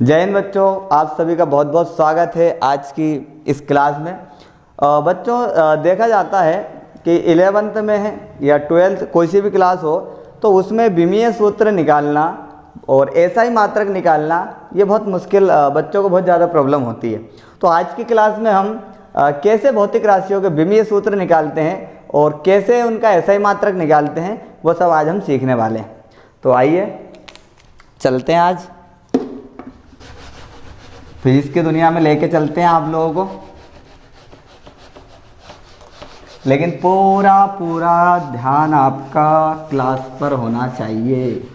जय हिंद बच्चों, आप सभी का बहुत बहुत स्वागत है आज की इस क्लास में। बच्चों देखा जाता है कि 11th में है या 12th कोई सी भी क्लास हो तो उसमें विमीय सूत्र निकालना और एसआई मात्रक निकालना ये बहुत मुश्किल, बच्चों को बहुत ज़्यादा प्रॉब्लम होती है। तो आज की क्लास में हम कैसे भौतिक राशियों के विमीय सूत्र निकालते हैं और कैसे उनका एसआई मात्रक निकालते हैं वो सब आज हम सीखने वाले हैं। तो आइए चलते हैं, आज फिजिक्स की दुनिया में लेके चलते हैं आप लोगों को। लेकिन पूरा ध्यान आपका क्लास पर होना चाहिए।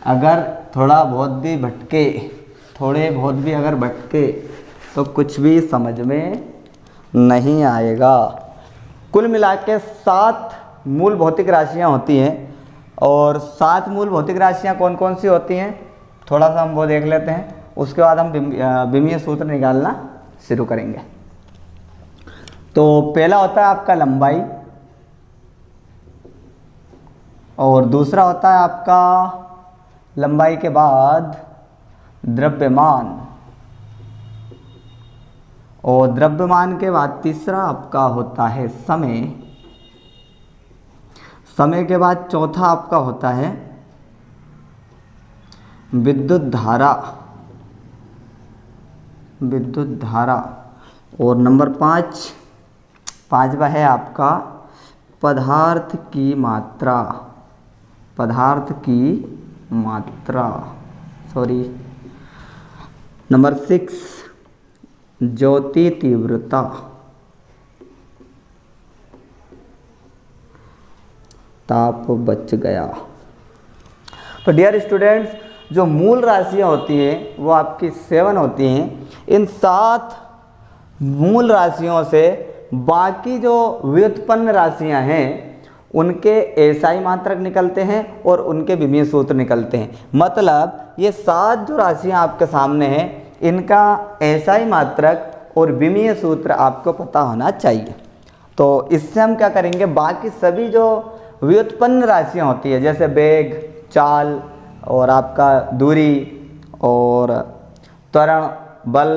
अगर थोड़ा बहुत भी भटके, थोड़े बहुत भी अगर भटके तो कुछ भी समझ में नहीं आएगा। कुल मिला के 7 मूल भौतिक राशियाँ होती हैं और 7 मूल भौतिक राशियाँ कौन कौन सी होती हैं थोड़ा सा हम वो देख लेते हैं। उसके बाद हम विमीय सूत्र निकालना शुरू करेंगे। तो पहला होता है आपका लंबाई और दूसरा होता है आपका लंबाई के बाद द्रव्यमान और द्रव्यमान के बाद तीसरा आपका होता है समय। समय के बाद चौथा आपका होता है विद्युत धारा और नंबर 5वां है आपका पदार्थ की मात्रा। नंबर 6 ज्योति तीव्रता। ताप बच गया। तो डियर स्टूडेंट्स, जो मूल राशियाँ होती हैं वो आपकी 7 होती हैं। इन 7 मूल राशियों से बाकी जो व्युत्पन्न राशियां हैं उनके एसआई मात्रक निकलते हैं और उनके विमीय सूत्र निकलते हैं। मतलब ये 7 जो राशियां आपके सामने हैं इनका एसआई मात्रक और विमीय सूत्र आपको पता होना चाहिए। तो इससे हम क्या करेंगे, बाकी सभी जो व्युत्पन्न राशियां होती है जैसे वेग, चाल और आपका दूरी और त्वरण, बल,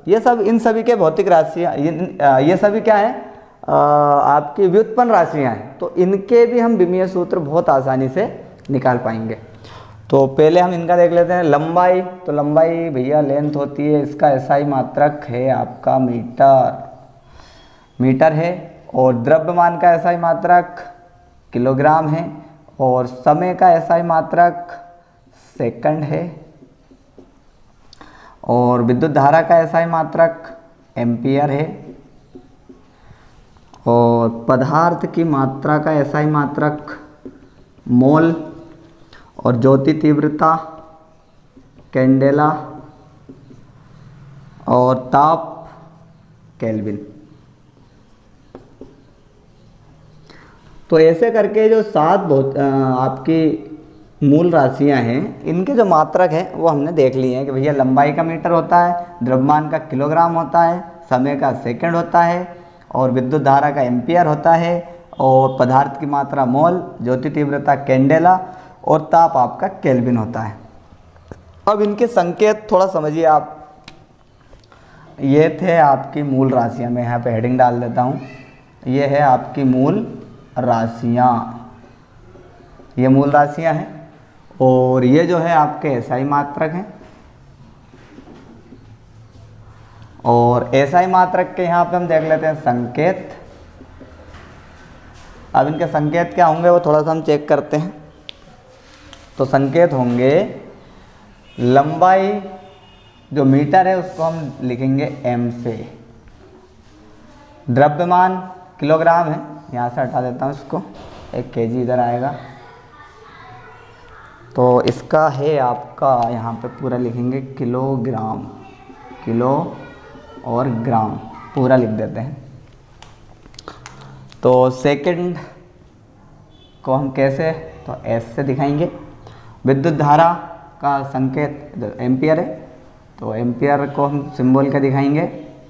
ये सब इन सभी के भौतिक राशियाँ ये सभी क्या है आपकी व्युत्पन्न राशियाँ हैं। तो इनके भी हम विमीय सूत्र बहुत आसानी से निकाल पाएंगे। तो पहले हम इनका देख लेते हैं। लंबाई, तो लंबाई भैया लेंथ होती है, इसका एसआई मात्रक है आपका मीटर है और द्रव्यमान का एसआई मात्रक किलोग्राम है और समय का एसआई मात्रक सेकंड है और विद्युत धारा का एसआई मात्रक एम्पियर है और पदार्थ की मात्रा का एसआई मात्रक मोल और ज्योति तीव्रता कैंडेला और ताप केल्विन। तो ऐसे करके जो 7 आपकी मूल राशियां हैं इनके जो मात्रक हैं वो हमने देख लिए हैं कि भैया लंबाई का मीटर होता है, द्रव्यमान का किलोग्राम होता है, समय का सेकंड होता है और विद्युत धारा का एम्पियर होता है और पदार्थ की मात्रा मोल, ज्योति तीव्रता कैंडेला और ताप आपका केल्विन होता है। अब इनके संकेत थोड़ा समझिए आप। ये थे आपकी मूल राशियाँ, मैं यहाँ पे हेडिंग डाल देता हूँ। ये है आपकी मूल राशियाँ, ये मूल राशियाँ हैं और ये जो है आपके एसआई मात्रक हैं और एसआई मात्रक के यहाँ पे हम देख लेते हैं संकेत। अब इनके संकेत क्या होंगे वो थोड़ा सा हम चेक करते हैं। तो संकेत होंगे, लंबाई जो मीटर है उसको हम लिखेंगे एम से, द्रव्यमान किलोग्राम है, यहाँ से हटा देता हूँ इसको, 1 kg इधर आएगा तो इसका है आपका यहाँ पे पूरा लिखेंगे किलोग्राम, किलो और ग्राम पूरा लिख देते हैं। तो सेकंड को हम कैसे, तो एस से दिखाएंगे। विद्युत धारा का संकेत एम्पियर है तो एम्पियर को हम सिंबल का दिखाएंगे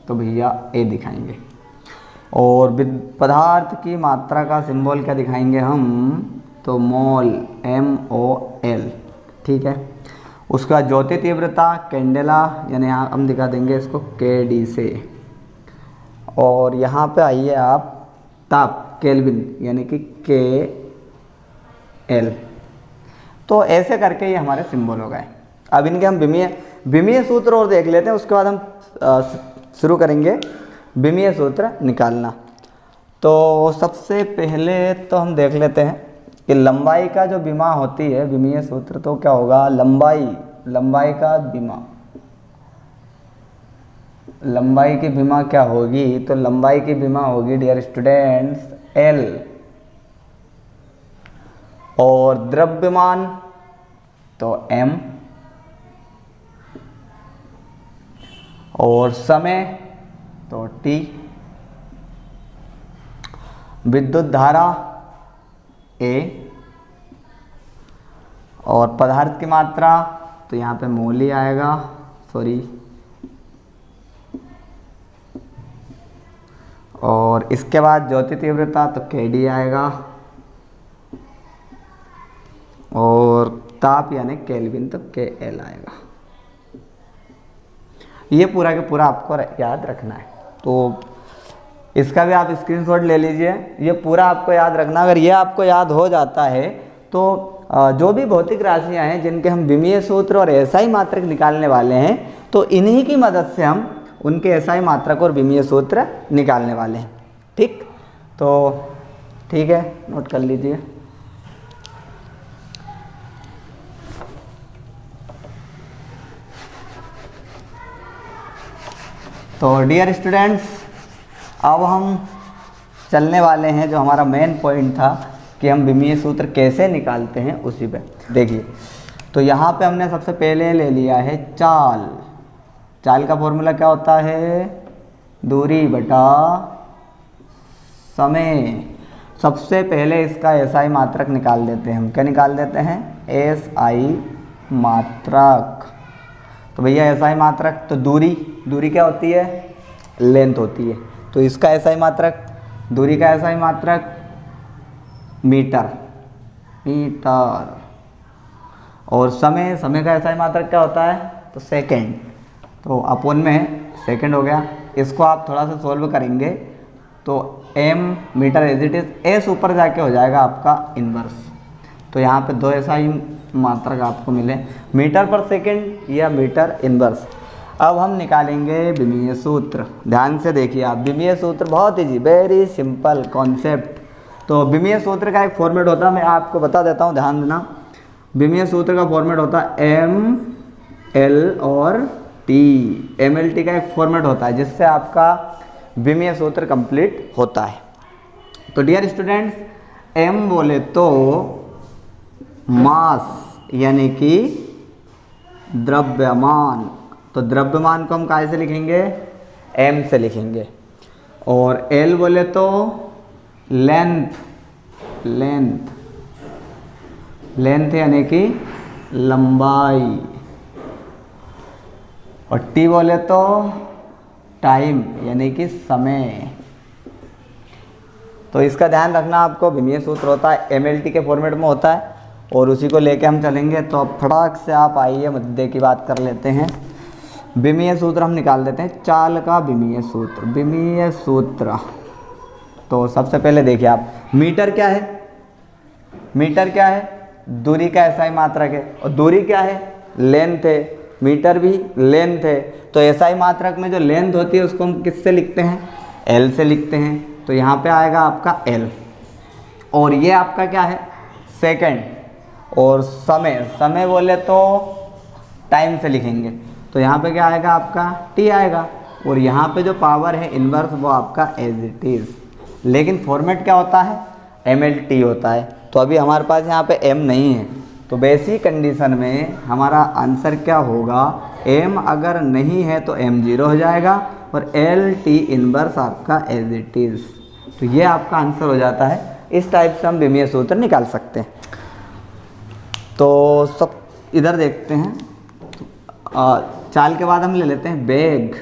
तो भैया ए दिखाएंगे और पदार्थ की मात्रा का सिंबल क्या दिखाएंगे हम, तो मोल, MOL, ठीक है। उसका ज्योति तीव्रता कैंडेला, यानी यहाँ हम दिखा देंगे इसको KD से। और यहाँ पे आइए आप ताप केल्विन यानी कि KL। तो ऐसे करके ये हमारे सिंबल हो गए। अब इनके हम विमीय सूत्र और देख लेते हैं, उसके बाद हम शुरू करेंगे विमीय सूत्र निकालना। तो सबसे पहले तो हम देख लेते हैं कि लंबाई का जो विमा होती है विमीय सूत्र, तो क्या होगा, लंबाई का विमा, लंबाई की विमा क्या होगी, तो लंबाई की विमा होगी डियर स्टूडेंट्स L। और द्रव्यमान तो M, और समय तो T, विद्युत धारा A, और पदार्थ की मात्रा तो यहाँ पे मोल ही आएगा, और इसके बाद ज्योति तीव्रता तो KD आएगा, और ताप यानी केल्विन तो KL आएगा। ये पूरा के पूरा आपको याद रखना है। तो इसका भी आप स्क्रीनशॉट ले लीजिए, ये पूरा आपको याद रखना। अगर ये आपको याद हो जाता है तो जो भी भौतिक राशियां हैं जिनके हम विमीय सूत्र और SI मात्रक निकालने वाले हैं, तो इन्हीं की मदद से हम उनके SI मात्रक और विमीय सूत्र निकालने वाले हैं। ठीक, तो ठीक है, नोट कर लीजिए। तो डियर स्टूडेंट्स, अब हम चलने वाले हैं जो हमारा मेन पॉइंट था कि हम विमीय सूत्र कैसे निकालते हैं, उसी पे देखिए। तो यहाँ पे हमने सबसे पहले ले लिया है चाल। चाल का फॉर्मूला क्या होता है, दूरी बटा समय। सबसे पहले इसका SI मात्रक निकाल देते हैं हम। क्या निकाल देते हैं, SI मात्रक। तो भैया SI मात्रक तो दूरी क्या होती है, लेंथ होती है। तो इसका SI मात्रक, दूरी का SI मात्रक मीटर, और समय का SI मात्रक क्या होता है, तो सेकंड। तो अपोन में सेकंड हो गया। इसको आप थोड़ा सा सॉल्व करेंगे तो m metre as it is, s ऊपर जाके हो जाएगा आपका इनवर्स। तो यहाँ पे 2 SI मात्रक आपको मिले, मीटर पर सेकंड या मीटर इनवर्स। अब हम निकालेंगे विमीय सूत्र। ध्यान से देखिए आप, विमीय सूत्र बहुत ईजी, वेरी सिंपल कॉन्सेप्ट। तो विमीय सूत्र का एक फॉर्मेट होता है, मैं आपको बता देता हूँ, ध्यान देना। विमीय सूत्र का फॉर्मेट होता है ML और T। MLT का एक फॉर्मेट होता है जिससे आपका विमीय सूत्र कंप्लीट होता है। तो डियर स्टूडेंट्स, M बोले तो मास यानी कि द्रव्यमान। तो द्रव्यमान को हम काय से लिखेंगे, M से लिखेंगे। और L बोले तो लेंथ यानी कि लंबाई। और T बोले तो टाइम यानी कि समय। तो इसका ध्यान रखना आपको, विमीय सूत्र होता है MLT के फॉर्मेट में होता है, और उसी को लेके हम चलेंगे। तो अब फटाक से आप आइए मुद्दे की बात कर लेते हैं। विमीय सूत्र हम निकाल देते हैं, चाल का विमीय सूत्र। तो सबसे पहले देखिए आप, मीटर क्या है, दूरी का SI मात्रक है, और दूरी क्या है, लेंथ है। मीटर भी लेंथ है। तो SI मात्रक में जो लेंथ होती है उसको हम किससे लिखते हैं, L से लिखते हैं। तो यहाँ पे आएगा आपका L, और ये आपका क्या है, सेकंड। और समय बोले तो टाइम से लिखेंगे। तो यहाँ पे क्या आएगा आपका, T आएगा। और यहाँ पे जो पावर है इनवर्स, वो आपका एज इट इज़। लेकिन फॉर्मेट क्या होता है, MLT होता है। तो अभी हमारे पास यहाँ पे M नहीं है, तो बेसिक कंडीशन में हमारा आंसर क्या होगा, M अगर नहीं है तो M 0 हो जाएगा, और LT इनवर्स आपका एज इट इज़। तो ये आपका आंसर हो जाता है। इस टाइप से हम विमीय सूत्र निकाल सकते हैं। तो सब इधर देखते हैं। चाल के बाद हम ले लेते हैं बेग।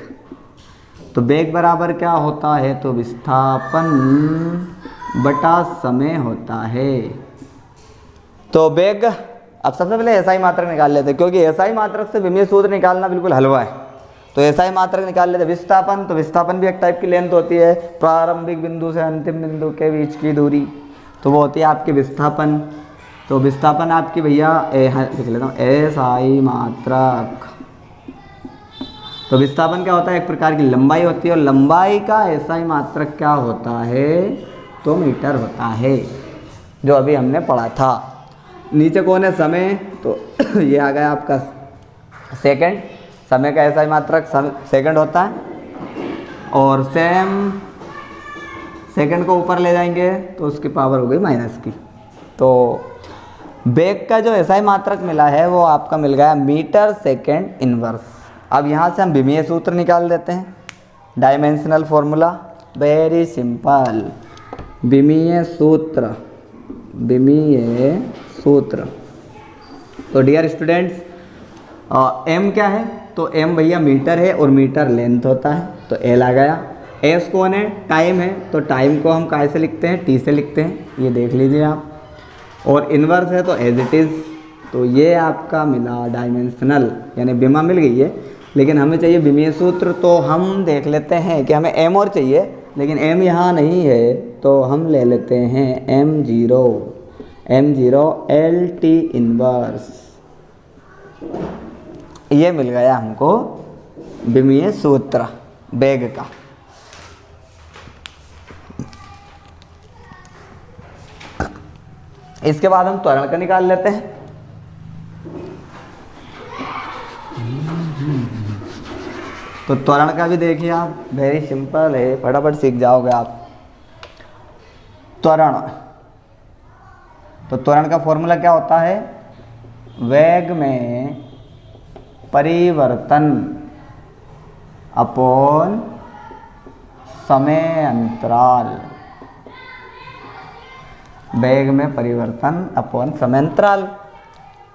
तो बेग बराबर क्या होता है, तो विस्थापन बटा समय होता है। तो बेग अब सबसे पहले एसआई मात्रक निकाल लेते हैं, क्योंकि एसआई मात्रक से विमीय सूत्र निकालना बिल्कुल हलवा है। तो एसआई मात्रक निकाल लेते हैं। विस्थापन, तो विस्थापन भी एक टाइप की लेंथ होती है, प्रारंभिक बिंदु से अंतिम बिंदु के बीच की दूरी, तो वो होती है आपकी विस्थापन। तो विस्थापन आपकी भैया लिख लेता हूँ एसआई मात्रक। तो विस्थापन क्या होता है, एक प्रकार की लंबाई होती है, और लंबाई का एसआई मात्रक क्या होता है, तो मीटर होता है, जो अभी हमने पढ़ा था। नीचे कौन है, समय, तो ये आ गया आपका सेकंड। समय का एसआई मात्रक सेकंड होता है, और सेकंड को ऊपर ले जाएंगे तो उसकी पावर हो गई माइनस की। तो वेग का जो एसआई मात्रक मिला है वो आपका मिल गया मीटर सेकंड इनवर्स। अब यहाँ से हम विमीय सूत्र निकाल देते हैं, डायमेंशनल फॉर्मूला, वेरी सिंपल। विमीय सूत्र, विमीय सूत्र। तो डियर स्टूडेंट्स, एम क्या है, तो एम भैया मीटर है और मीटर लेंथ होता है, तो एल आ गया। एस कौन है, टाइम है, तो टाइम को हम काय से लिखते हैं, टी से लिखते हैं, ये देख लीजिए आप। और इन्वर्स है तो एज इट इज़, तो ये आपका मिला डायमेंशनल, यानी विमा मिल गई है, लेकिन हमें चाहिए विमीय सूत्र। तो हम देख लेते हैं कि हमें एम और चाहिए, लेकिन एम यहाँ नहीं है, तो हम ले लेते हैं M0 एल टी इनवर्स। ये मिल गया हमको विमीय सूत्र वेग का। इसके बाद हम त्वरण का निकाल लेते हैं। तो त्वरण का भी देखिए आप, वेरी सिंपल है, फटाफट सीख जाओगे आप। त्वरण, तो त्वरण का फॉर्मूला क्या होता है, वेग में परिवर्तन अपॉन समय अंतराल। वेग में परिवर्तन अपॉन समय अंतराल,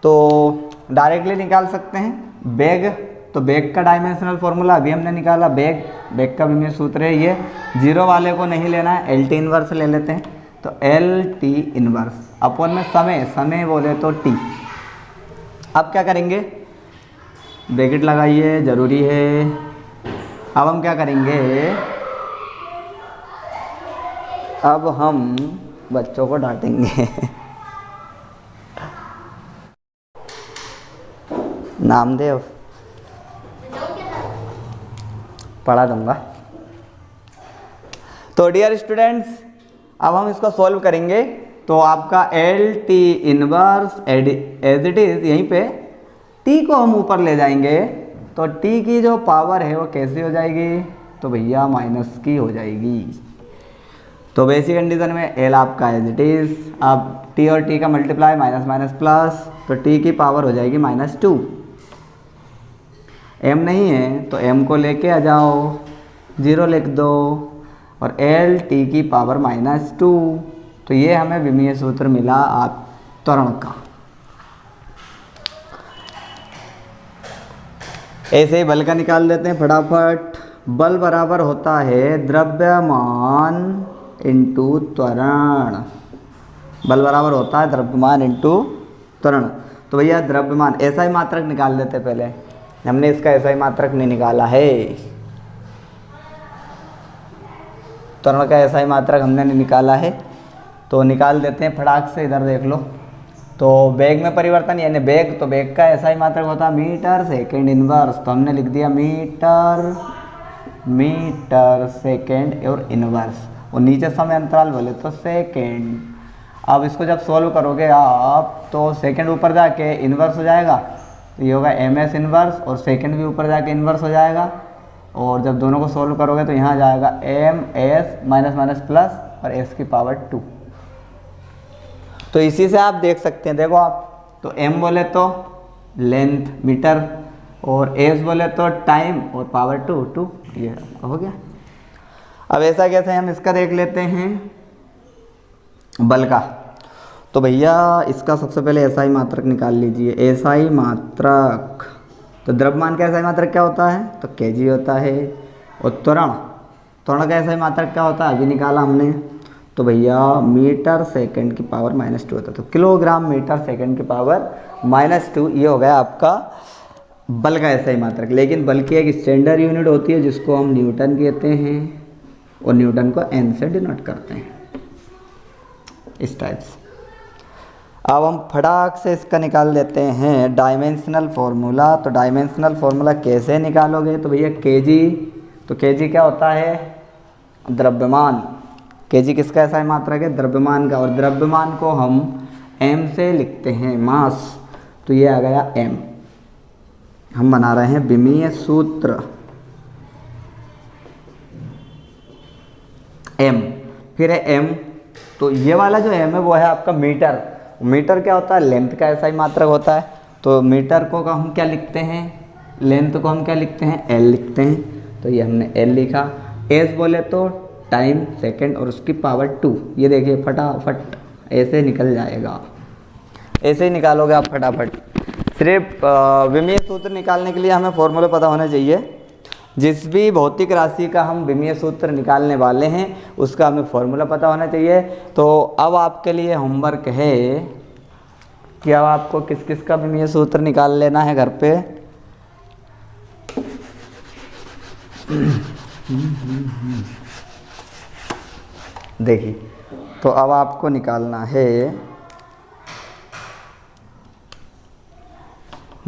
तो डायरेक्टली निकाल सकते हैं। वेग, तो वेग का डायमेंशनल फॉर्मूला अभी हमने निकाला, वेग का विमीय सूत्र है ये। जीरो वाले को नहीं लेना है, एल टी इनवर्स ले लेते हैं, तो एल टी इनवर्स अपॉन में समय बोले तो टी। अब क्या करेंगे, ब्रैकेट लगाइए, ज़रूरी है। अब हम क्या करेंगे, अब हम बच्चों को डांटेंगे नामदेव पढ़ा दूंगा। तो डियर स्टूडेंट्स, अब हम इसको सॉल्व करेंगे। तो आपका L T inverse as it is, यहीं पे टी को हम ऊपर ले जाएंगे, तो टी की जो पावर है वो कैसी हो जाएगी, तो भैया माइनस की हो जाएगी। तो बेसिक कंडीशन में एल आपका एज इट इज़, अब टी और टी का मल्टीप्लाई, माइनस माइनस प्लस, तो टी की पावर हो जाएगी -2। एम नहीं है तो एम को लेके आ जाओ, 0 लिख दो, और एल टी की पावर -2। तो ये हमें विमीय सूत्र मिला आप त्वरण का। ऐसे ही बल का निकाल देते हैं फटाफट। बल बराबर होता है द्रव्यमान इंटू त्वरण। बल बराबर होता है द्रव्यमान इंटू त्वरण। तो भैया द्रव्यमान एसआई मात्रक निकाल देते पहले, हमने इसका एसआई मात्रक नहीं निकाला है। त्वरण का एसआई मात्रक हमने नहीं निकाला है, तो निकाल देते हैं फटाक से। इधर देख लो, तो वेग में परिवर्तन यानी वेग, तो वेग का एसआई मात्रक होता है मीटर सेकंड इनवर्स, तो हमने लिख दिया मीटर सेकंड और इनवर्स, और नीचे समय अंतराल बोले तो सेकंड। अब इसको जब सॉल्व करोगे आप, तो सेकंड ऊपर जाके इनवर्स हो जाएगा, तो ये होगा ms इनवर्स, और सेकंड भी ऊपर जाके इनवर्स हो जाएगा। और जब दोनों को सॉल्व करोगे तो यहाँ जाएगा ms माइनस माइनस प्लस और s की पावर 2। तो इसी से आप देख सकते हैं, देखो आप, तो m बोले तो लेंथ मीटर, और s बोले तो टाइम, और पावर 2, ये आपका हो गया। अब ऐसा कैसे हम इसका देख लेते हैं बल का। तो भैया इसका सबसे पहले एसआई मात्रक निकाल लीजिए। एसआई मात्रक, तो द्रव्यमान का एसआई मात्रक क्या होता है, तो केजी होता है। और त्वरण का एसआई मात्रक क्या होता है, अभी निकाला हमने, तो भैया मीटर सेकंड की पावर -2 होता है, तो किलोग्राम मीटर सेकंड की पावर -2, ये हो गया आपका बल का ऐसा ही मात्रक। लेकिन बल की एक स्टैंडर्ड यूनिट होती है जिसको हम न्यूटन कहते हैं, और न्यूटन को n से डिनोट करते हैं, इस टाइप से। अब हम फटाक से इसका निकाल लेते हैं डायमेंशनल फार्मूला। तो डायमेंशनल फार्मूला कैसे निकालोगे, तो भैया केजी, तो केजी क्या होता है, द्रव्यमान। केजी किसका ऐसा ही मात्रक है, द्रव्यमान का, और द्रव्यमान को हम m से लिखते हैं, मास, तो ये आ गया m। हम बना रहे हैं विमीय सूत्र m, फिर है m, तो ये वाला जो m है वो है आपका मीटर। मीटर क्या होता है, लेंथ का ऐसा ही मात्रक होता है, तो मीटर को हम क्या लिखते हैं, लेंथ को हम क्या लिखते हैं, l लिखते हैं, तो ये हमने l लिखा। s बोले तो टाइम, सेकंड, और उसकी पावर 2, ये देखिए फटाफट ऐसे निकल जाएगा, ऐसे ही निकालोगे आप फटाफट। सिर्फ विमीय सूत्र निकालने के लिए हमें फॉर्मूले पता होने चाहिए। जिस भी भौतिक राशि का हम विमीय सूत्र निकालने वाले हैं उसका हमें फॉर्मूला पता होना चाहिए। तो अब आपके लिए होमवर्क है कि अब आपको किस किस का विमीय सूत्र निकाल लेना है घर पे। देखिए, तो अब आपको निकालना है,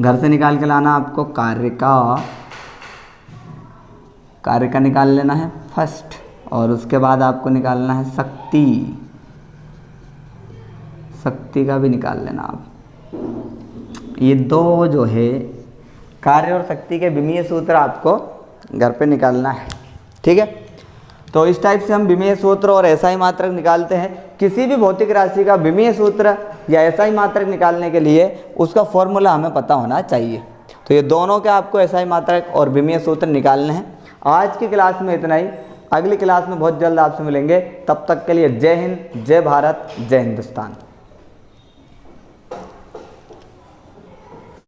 घर से निकाल के लाना आपको कार्य का निकाल लेना है फर्स्ट, और उसके बाद आपको निकालना है शक्ति का भी निकाल लेना आप। ये दो जो है कार्य और शक्ति के विमीय सूत्र आपको घर पे निकालना है, ठीक है। तो इस टाइप से हम विमीय सूत्र और एसआई मात्रक निकालते हैं। किसी भी भौतिक राशि का विमीय सूत्र या एसआई मात्रक निकालने के लिए उसका फॉर्मूला हमें पता होना चाहिए। तो ये दोनों के आपको एसआई मात्रक और विमीय सूत्र निकालने हैं। आज की क्लास में इतना ही, अगली क्लास में बहुत जल्द आपसे मिलेंगे। तब तक के लिए जय हिंद, जय भारत, जय हिंदुस्तान।